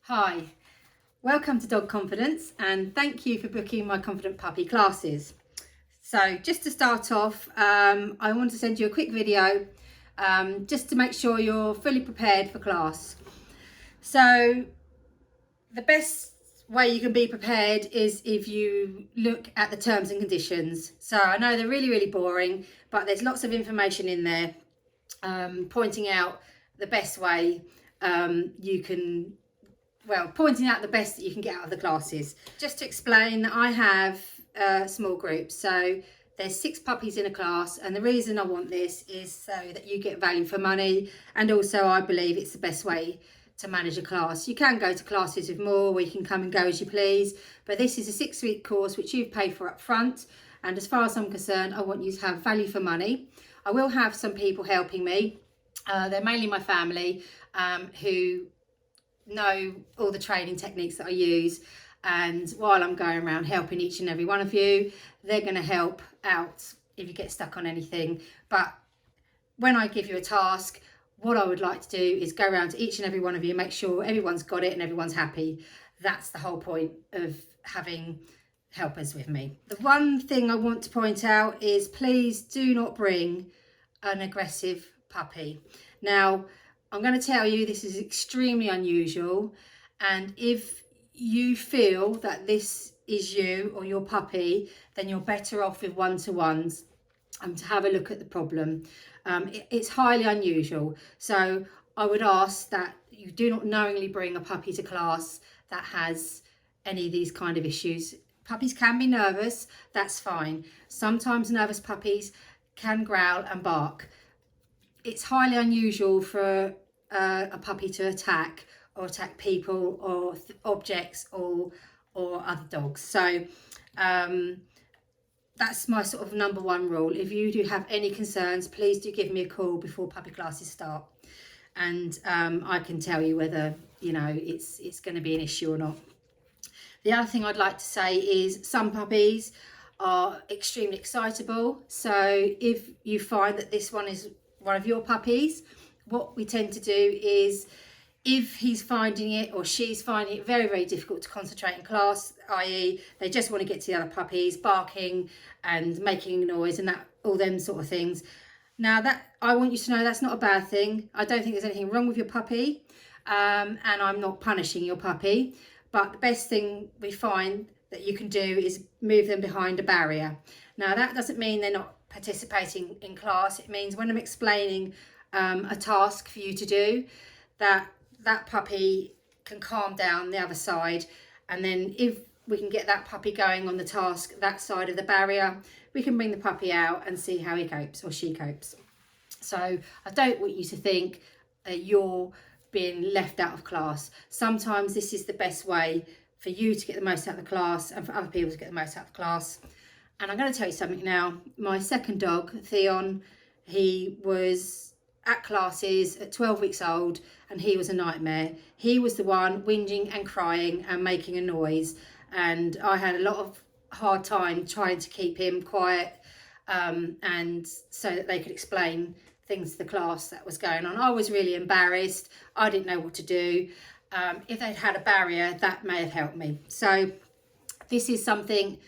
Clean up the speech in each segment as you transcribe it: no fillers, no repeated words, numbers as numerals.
Hi, welcome to Dog Confidence and thank you for booking my Confident Puppy classes. So just to start off, I want to send you a quick video just to make sure you're fully prepared for class. So the best way you can be prepared is if you look at the terms and conditions. So I know they're really boring, but there's lots of information in there pointing out the best way pointing out the best that you can get out of the classes. Just to explain, I have small groups, so there's 6 puppies in a class, and the reason I want this is so that you get value for money, and also I believe it's the best way to manage a class. You can go to classes with more where you can come and go as you please, but this is a 6-week course which you've paid for up front, and as far as I'm concerned, I want you to have value for money. I will have some people helping me. They're mainly my family who know all the training techniques that I use, and while I'm going around helping each and every one of you, they're going to help out if you get stuck on anything. But when I give you a task, what I would like to do is go around to each and every one of you, make sure everyone's got it and everyone's happy. That's the whole point of having helpers with me. The one thing I want to point out is please do not bring an aggressive puppy. Now, I'm going to tell you this is extremely unusual, and if you feel that this is you or your puppy, then you're better off with one-to-ones to have a look at the problem. It's highly unusual, so I would ask that you do not knowingly bring a puppy to class that has any of these kind of issues. Puppies can be nervous, that's fine. Sometimes nervous puppies can growl and bark. It's highly unusual for a puppy to attack people or objects or other dogs. So that's my sort of number one rule. If you do have any concerns, please do give me a call before puppy classes start, and I can tell you whether it's going to be an issue or not. The other thing I'd like to say is some puppies are extremely excitable. So if you find that this one is one of your puppies, what we tend to do is, if he's finding it or she's finding it very difficult to concentrate in class, i.e. they just want to get to the other puppies, barking and making noise and that, all them sort of things. Now, that I want you to know that's not a bad thing. I don't think there's anything wrong with your puppy, and I'm not punishing your puppy, but the best thing we find that you can do is move them behind a barrier. Now, that doesn't mean they're not participating in class. It means when I'm explaining a task for you to do, that puppy can calm down the other side, and then if we can get that puppy going on the task that side of the barrier, we can bring the puppy out and see how he copes or she copes. So I don't want you to think that you're being left out of class. Sometimes this is the best way for you to get the most out of the class and for other people to get the most out of the class. And I'm going to tell you something now. My second dog, Theon, he was at classes at 12 weeks old, and he was a nightmare. He was the one whinging and crying and making a noise, and I had a lot of hard time trying to keep him quiet, and so that they could explain things to the class that was going on. I was really embarrassed. I didn't know what to do. If they'd had a barrier, that may have helped me. So this is something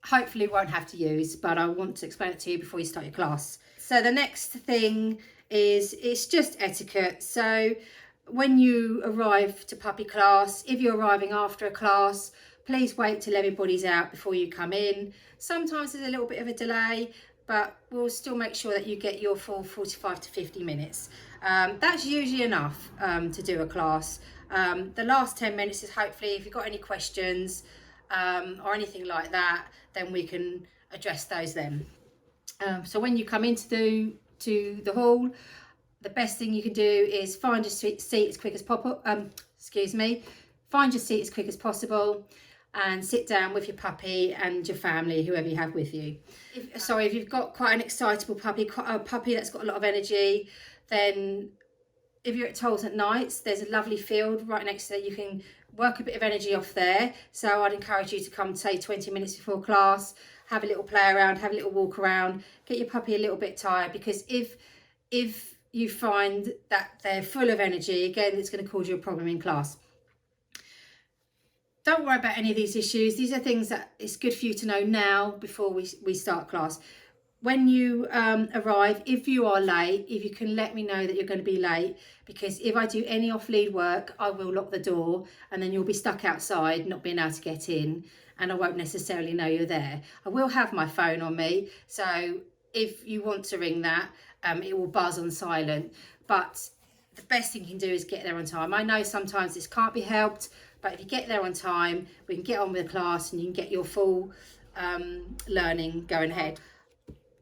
hopefully won't have to use, but I want to explain it to you before you start your class. So the next thing is, it's just etiquette. So when you arrive to puppy class, if you're arriving after a class, please wait till everybody's out before you come in. Sometimes there's a little bit of a delay, but we'll still make sure that you get your full 45 to 50 minutes. That's usually enough to do a class. The last 10 minutes is hopefully if you've got any questions or anything like that, then we can address those then. So when you come into the hall, the best thing you can do is find your seat as quick as possible. Find your seat as quick as possible and sit down with your puppy and your family, whoever you have with you. If you've got quite an excitable puppy, a puppy that's got a lot of energy, then if you're at Tolls at Nights, there's a lovely field right next to there. You can work a bit of energy off there. So I'd encourage you to come, say, 20 minutes before class, have a little play around, have a little walk around, get your puppy a little bit tired, because if you find that they're full of energy, again, it's going to cause you a problem in class. don't worry about any of these issues. These are things that it's good for you to know now before we start class. When you arrive, if you are late, if you can let me know that you're going to be late, because if I do any off-lead work, I will lock the door and then you'll be stuck outside not being able to get in, and I won't necessarily know you're there. I will have my phone on me, so if you want to ring that, it will buzz on silent, but the best thing you can do is get there on time. I know sometimes this can't be helped, but if you get there on time, we can get on with the class and you can get your full learning going ahead.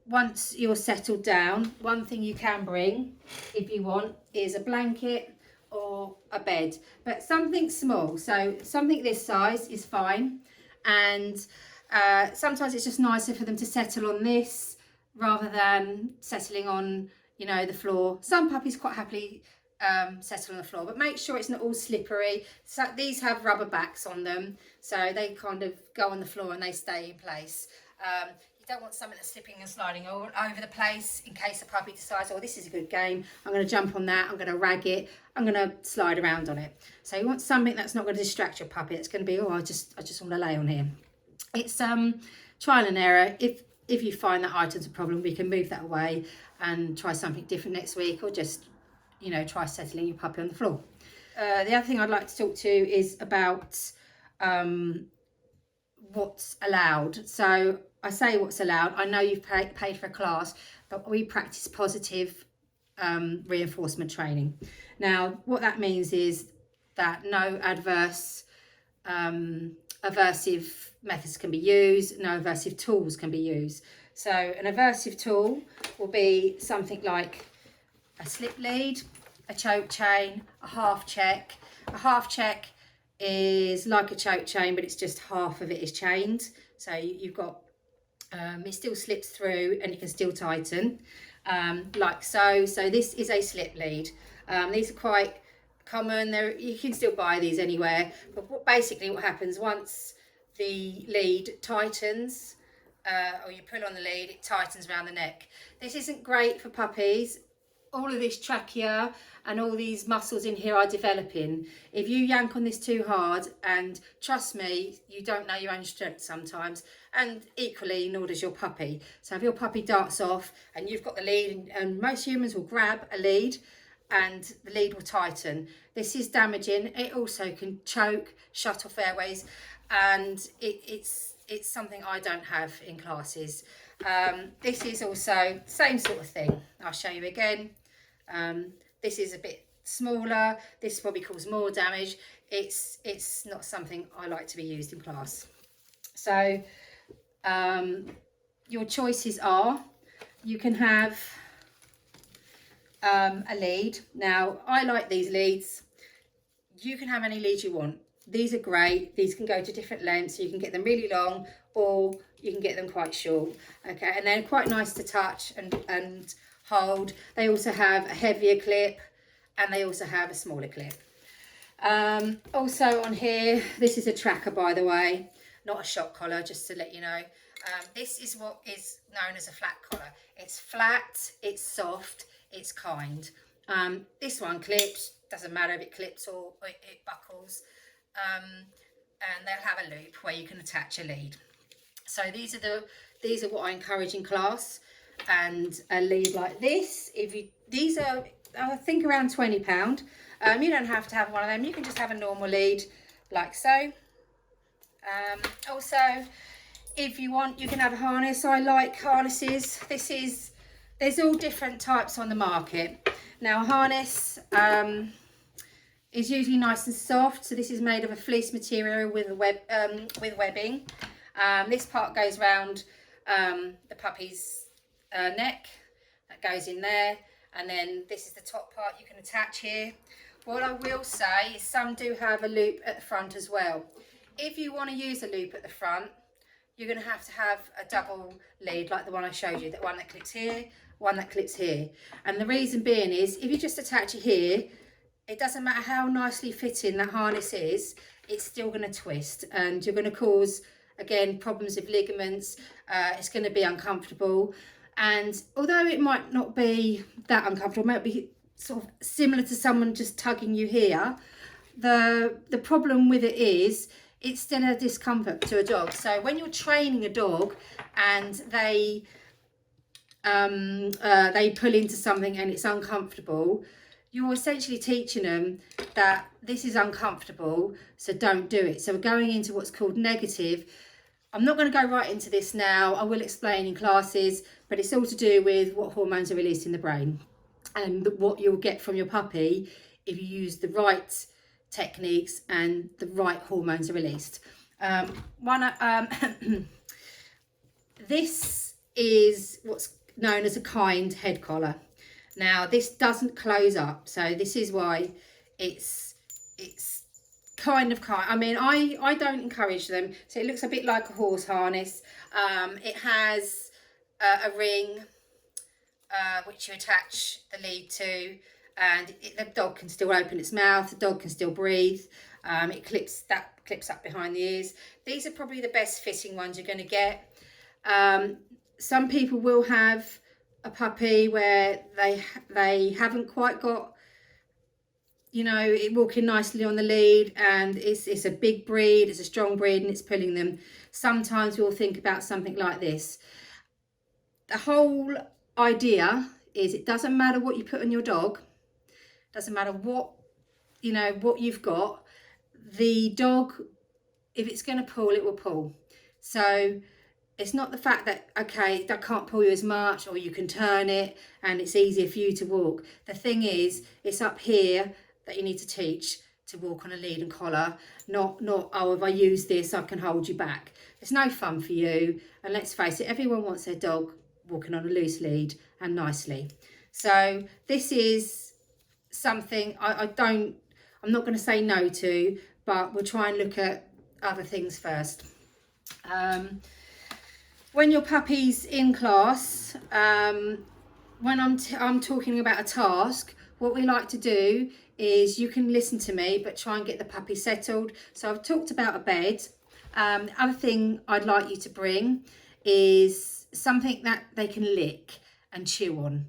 Once you're settled down, one thing you can bring, if you want, is a blanket or a bed, but something small. So something this size is fine. And sometimes it's just nicer for them to settle on this rather than settling on, you know, the floor. Some puppies quite happily settle on the floor, but make sure it's not all slippery. So these have rubber backs on them, so they kind of go on the floor and they stay in place. You don't want something that's slipping and sliding all over the place in case the puppy decides, oh, this is a good game, I'm going to jump on that, I'm going to rag it, I'm going to slide around on it. So you want something that's not going to distract your puppy. It's going to be, oh, I just want to lay on here. It's trial and error. If you find that item's a problem, we can move that away and try something different next week, or just, you know, try settling your puppy on the floor. The other thing I'd like to talk to is about what's allowed. So I say what's allowed. I know you've paid for a class, but we practice positive reinforcement training. Now, what that means is that no aversive methods can be used, no aversive tools can be used. So an aversive tool will be something like a slip lead, a choke chain, a half check. A half check is like a choke chain, but it's just half of it is chained. So you've got, it still slips through and you can still tighten, like so. So this is a slip lead. These are quite common. You can still buy these anywhere, but basically what happens once the lead tightens, or you pull on the lead, it tightens around the neck. This isn't great for puppies. All of this trachea and all these muscles in here are developing. If you yank on this too hard, and trust me, you don't know your own strength sometimes, and equally nor does your puppy. So if your puppy darts off and you've got the lead, and most humans will grab a lead and the lead will tighten. This is damaging. It also can choke, shut off airways, and it's something I don't have in classes. This is also same sort of thing. I'll show you again. This is a bit smaller. This probably cause more damage. It's not something I like to be used in class. So your choices are, you can have a lead. Now I like these leads. You can have any lead you want. These are great. These can go to different lengths, so you can get them really long or you can get them quite short. Okay, and they're quite nice to touch and hold. They also have a heavier clip and they also have a smaller clip. Also on here, this is a tracker, by the way, not a shock collar, just to let you know. This is what is known as a flat collar. It's flat, it's soft, it's kind. This one clips, doesn't matter if it clips or it buckles. And they'll have a loop where you can attach a lead. So these are what I encourage in class. And a lead like this, these are, I think, around £20. You don't have to have one of them. You can just have a normal lead like so. Also, if you want, you can have a harness. I like harnesses. There's all different types on the market. Now, a harness is usually nice and soft. So this is made of a fleece material with webbing. This part goes around the puppy's neck, that goes in there, and then this is the top part you can attach here. What I will say is some do have a loop at the front as well. If you want to use a loop at the front, you're going to have a double lead like the one I showed you, that one that clips here, one that clips here. And the reason being is, if you just attach it here, it doesn't matter how nicely fitting that harness is, it's still going to twist, and you're going to cause, again, problems with ligaments. It's going to be uncomfortable. And although it might not be that uncomfortable, it might be sort of similar to someone just tugging you here, the problem with it is it's still a discomfort to a dog. So when you're training a dog and they pull into something and it's uncomfortable, you're essentially teaching them that this is uncomfortable, so don't do it. So we're going into what's called negative. I'm not going to go right into this now. I will explain in classes, but it's all to do with what hormones are released in the brain and what you'll get from your puppy if you use the right techniques and the right hormones are released. This is what's known as a kind head collar. Now this doesn't close up, so this is why it's kind. I mean, I don't encourage them. So it looks a bit like a horse harness. It has a ring which you attach the lead to, and the dog can still open its mouth, the dog can still breathe. It clips up behind the ears. These are probably the best fitting ones you're going to get. Some people will have a puppy where they haven't quite got, you know, it walking nicely on the lead, and it's a big breed, it's a strong breed, and it's pulling them. Sometimes we'll think about something like this. The whole idea is it doesn't matter what you put on your dog, doesn't matter what, you know, what you've got. The dog, if it's going to pull, it will pull. So it's not the fact that, okay, that can't pull you as much, or you can turn it and it's easier for you to walk. The thing is, it's up here that you need to teach to walk on a lead and collar, not oh, if I use this I can hold you back. It's no fun for you, and let's face it, everyone wants their dog walking on a loose lead and nicely. So this is something I'm not going to say no to, but we'll try and look at other things first. When your puppy's in class, when I'm talking about a task, what we like to do is, you can listen to me, but try and get the puppy settled. So I've talked about a bed. The other thing I'd like you to bring is something that they can lick and chew on.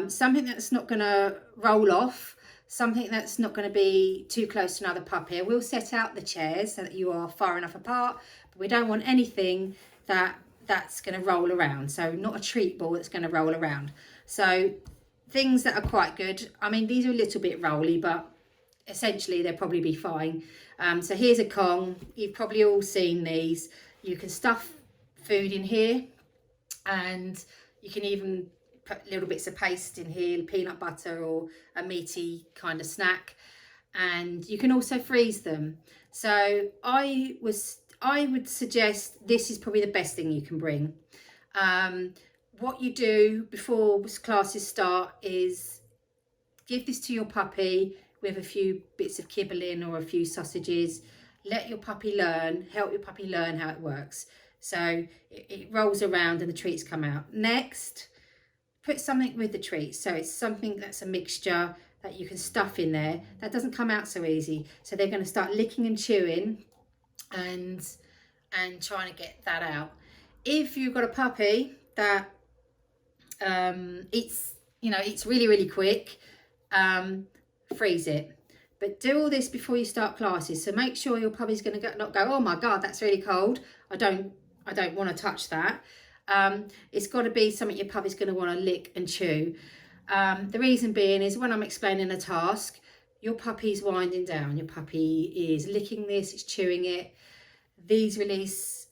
Something that's not going to roll off, something that's not going to be too close to another puppy. We'll set out the chairs so that you are far enough apart, but we don't want anything that's going to roll around. So not a treat ball that's going to roll around. So things that are quite good. I mean, these are a little bit rolly, but essentially they'll probably be fine. So here's a Kong. You've probably all seen these. You can stuff food in here, and you can even put little bits of paste in here, peanut butter or a meaty kind of snack, and you can also freeze them. So I would suggest this is probably the best thing you can bring. What you do before classes start is give this to your puppy with a few bits of kibble in or a few sausages. Let your puppy help your puppy learn how it works. So it rolls around and the treats come out. Next, put something with the treats. So it's something that's a mixture that you can stuff in there. That doesn't come out so easy. So they're going to start licking and chewing and trying to get that out. If you've got a puppy that eats really, really quick, freeze it. But do all this before you start classes. So make sure your puppy's going to not go, oh my God, that's really cold. I don't want to touch that. It's got to be something your puppy's going to want to lick and chew. The reason being is, when I'm explaining a task, your puppy's winding down. Your puppy is licking this, it's chewing it. These release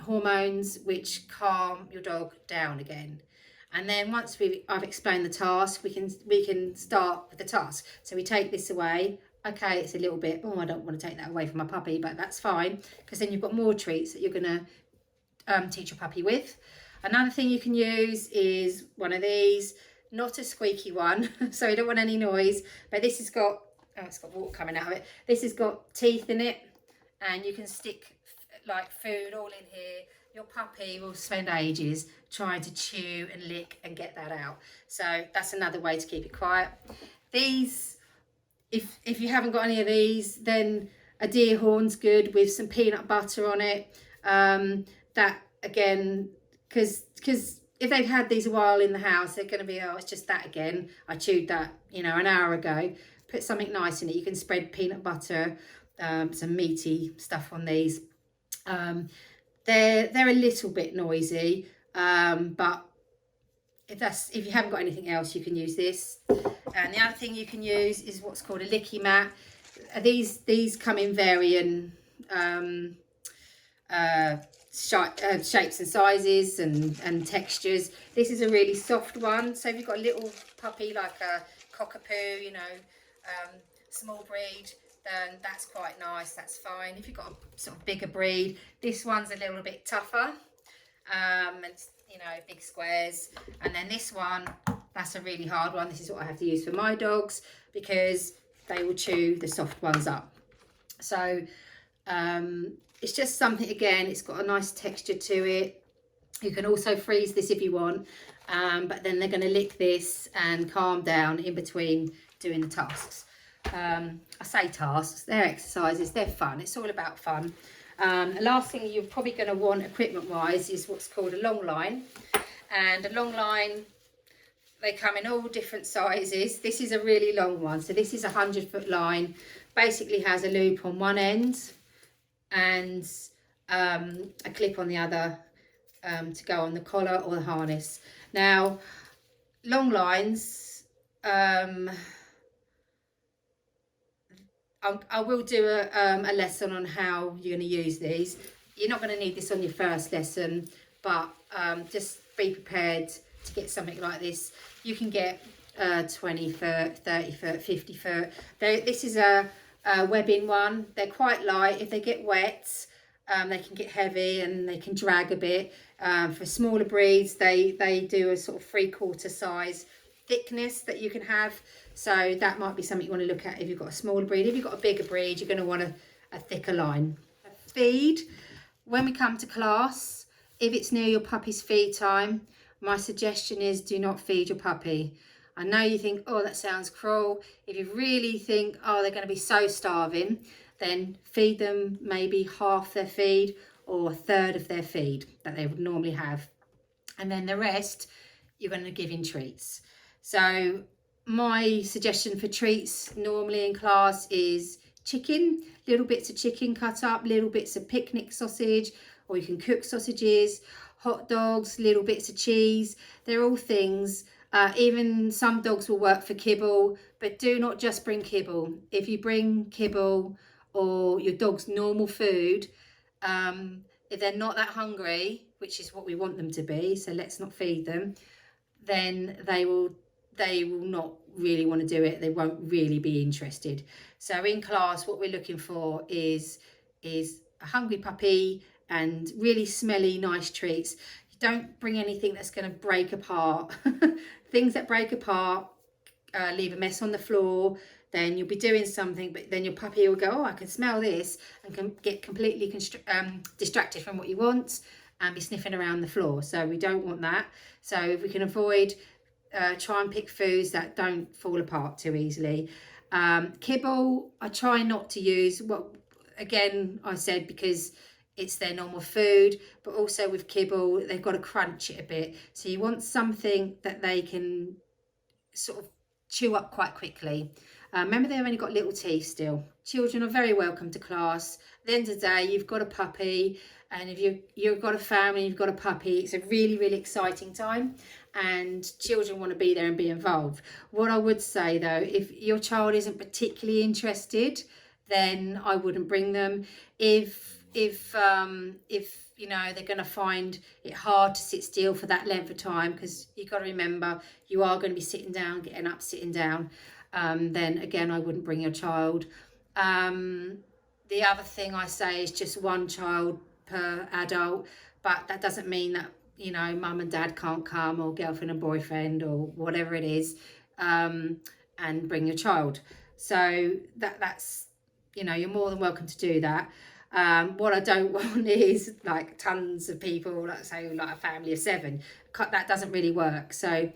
hormones which calm your dog down again. And then once I've explained the task, we can start with the task. So we take this away. Okay, it's a little bit, oh, I don't want to take that away from my puppy, but that's fine, because then you've got more treats that you're going to teach your puppy with. Another thing you can use is one of these, not a squeaky one, so you don't want any noise, but this has got, oh, it's got water coming out of it. This has got teeth in it, and you can stick like food all in here. Your puppy will spend ages trying to chew and lick and get that out. So that's another way to keep it quiet. These, if you haven't got any of these, then a deer horn's good with some peanut butter on it. That again, because if they've had these a while in the house, they're going to be, oh, it's just that again. I chewed that, an hour ago. Put something nice in it. You can spread peanut butter some meaty stuff on these. They're a little bit noisy, but if you haven't got anything else, you can use this. And the other thing you can use is what's called a licky mat. These come in varying shapes and sizes and textures. This is a really soft one, so if you've got a little puppy like a cockapoo, you know, small breed, then that's quite nice, that's fine. If you've got a sort of bigger breed, this one's a little bit tougher, and you know, big squares. And then this one, that's a really hard one. This is what I have to use for my dogs because they will chew the soft ones up. So it's just something, again, it's got a nice texture to it. You can also freeze this if you want, but then they're going to lick this and calm down in between doing the tasks. I say tasks, they're exercises, they're fun. It's all about fun. The last thing you're probably going to want equipment wise is what's called a long line. And a long line, they come in all different sizes. This is a really long one, so this is a 100-foot line. Basically has a loop on one end and a clip on the other to go on the collar or the harness. Now, long lines, I will do a lesson on how you're going to use these. You're not going to need this on your first lesson, but just be prepared to get something like this. You can get 20 foot, 30 foot, 50 foot. This is a webbing one. They're quite light. If they get wet, they can get heavy and they can drag a bit. For smaller breeds, they do a sort of 3/4 size thickness that you can have. So that might be something you want to look at if you've got a smaller breed. If you've got a bigger breed, you're going to want a thicker line. Feed. When we come to class, if it's near your puppy's feed time, my suggestion is do not feed your puppy. I know you think, oh, that sounds cruel. If you really think, oh, they're going to be so starving, then feed them maybe half their feed or a third of their feed that they would normally have. And then the rest, you're going to give in treats. So my suggestion for treats normally in class is chicken, little bits of chicken cut up, little bits of picnic sausage, or you can cook sausages, hot dogs, little bits of cheese. They're all things. Even some dogs will work for kibble, but do not just bring kibble. If you bring kibble or your dog's normal food, if they're not that hungry, which is what we want them to be, so let's not feed them, then they will not really want to do it. They won't really be interested. So in class, what we're looking for is a hungry puppy and really smelly, nice treats. Don't bring anything that's going to break apart. Things that break apart, leave a mess on the floor, then you'll be doing something, but then your puppy will go, oh, I can smell this, and can get completely distracted from what you want and be sniffing around the floor. So we don't want that. So if we can avoid, try and pick foods that don't fall apart too easily. Kibble, I try not to use. Well, again, I said because it's their normal food, but also with kibble, they've got to crunch it a bit. So you want something that they can sort of chew up quite quickly. Remember, they've only got little teeth still. Children are very welcome to class. At the end of the day, you've got a puppy, and if you've got a family, you've got a puppy, it's a really, really exciting time, and children want to be there and be involved. What I would say though, if your child isn't particularly interested, then I wouldn't bring them. If you know they're going to find it hard to sit still for that length of time, because you've got to remember you are going to be sitting down, getting up, sitting down, then again I wouldn't bring your child. The other thing I say is just one child per adult, but that doesn't mean that, you know, mum and dad can't come, or girlfriend and boyfriend, or whatever it is, and bring your child. So that's, you know, you're more than welcome to do that. What I don't want is like tons of people, like say like a family of 7. That doesn't really work. So,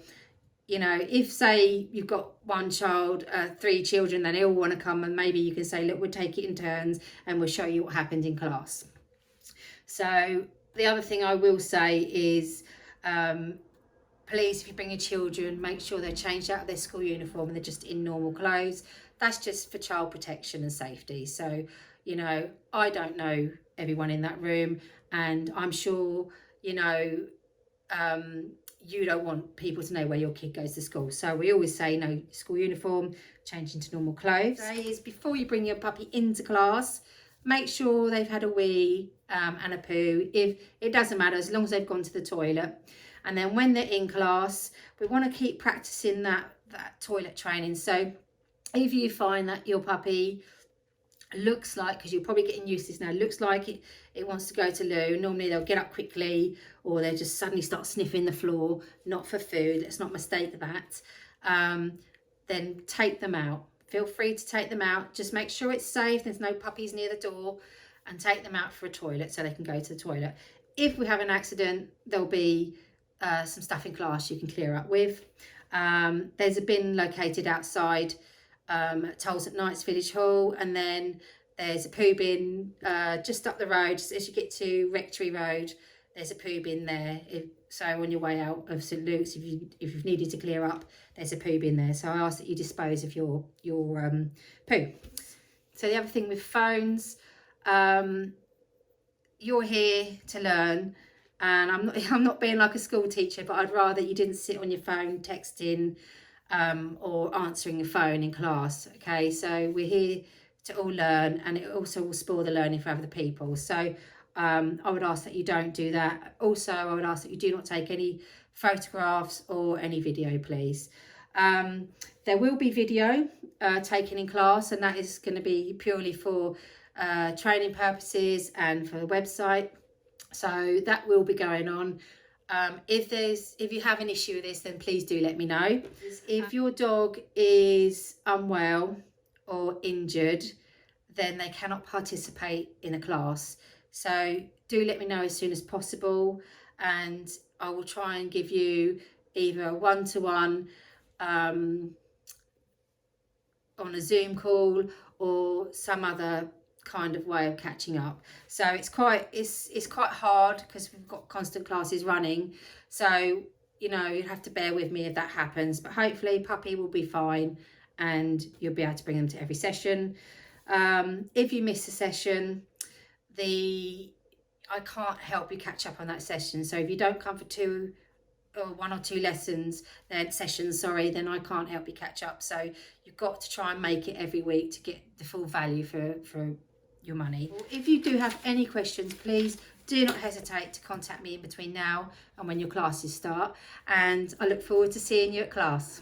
you know, if say you've got one child, 3 children, then they all want to come, and maybe you can say, look, we'll take it in turns and we'll show you what happened in class. So the other thing I will say is, please, if you bring your children, make sure they're changed out of their school uniform and they're just in normal clothes. That's just for child protection and safety. So, You know, I don't know everyone in that room, and I'm sure, you know, you don't want people to know where your kid goes to school. So we always say no school uniform, change into normal clothes. Is before you bring your puppy into class, make sure they've had a wee and a poo. If it doesn't matter, as long as they've gone to the toilet. And then when they're in class, we want to keep practicing that toilet training. So if you find that your puppy looks like, because you're probably getting used to this now, looks like it wants to go to loo, normally they'll get up quickly, or they'll just suddenly start sniffing the floor, not for food, let's not mistake that. Then take them out. Feel free to take them out, just make sure it's safe, there's no puppies near the door, and take them out for a toilet so they can go to the toilet. If we have an accident, there'll be some stuff in class you can clear up with. There's a bin located outside Tolls at Knights Village Hall, and then there's a poo bin just up the road. Just as you get to Rectory Road, there's a poo bin there. So on your way out of St Luke's, if you've needed to clear up, there's a poo bin there. So I ask that you dispose of your poo. So the other thing with phones, you're here to learn, and I'm not being like a school teacher, but I'd rather you didn't sit on your phone texting or answering your phone in class. Okay, so we're here to all learn, and it also will spoil the learning for other people. So I would ask that you don't do that. Also, I would ask that you do not take any photographs or any video, please. There will be video taken in class, and that is going to be purely for training purposes and for the website. So that will be going on. If you have an issue with this, then please do let me know. If your dog is unwell or injured, then they cannot participate in a class. So do let me know as soon as possible, and I will try and give you either a one-to-one on a Zoom call or some other kind of way of catching up. So it's quite hard because we've got constant classes running, so you know, you have to bear with me if that happens, but hopefully puppy will be fine and you'll be able to bring them to every session. If you miss a session, I can't help you catch up on that session. So if you don't come for one or two sessions, then I can't help you catch up. So you've got to try and make it every week to get the full value for your money. If you do have any questions, please do not hesitate to contact me in between now and when your classes start, and I look forward to seeing you at class.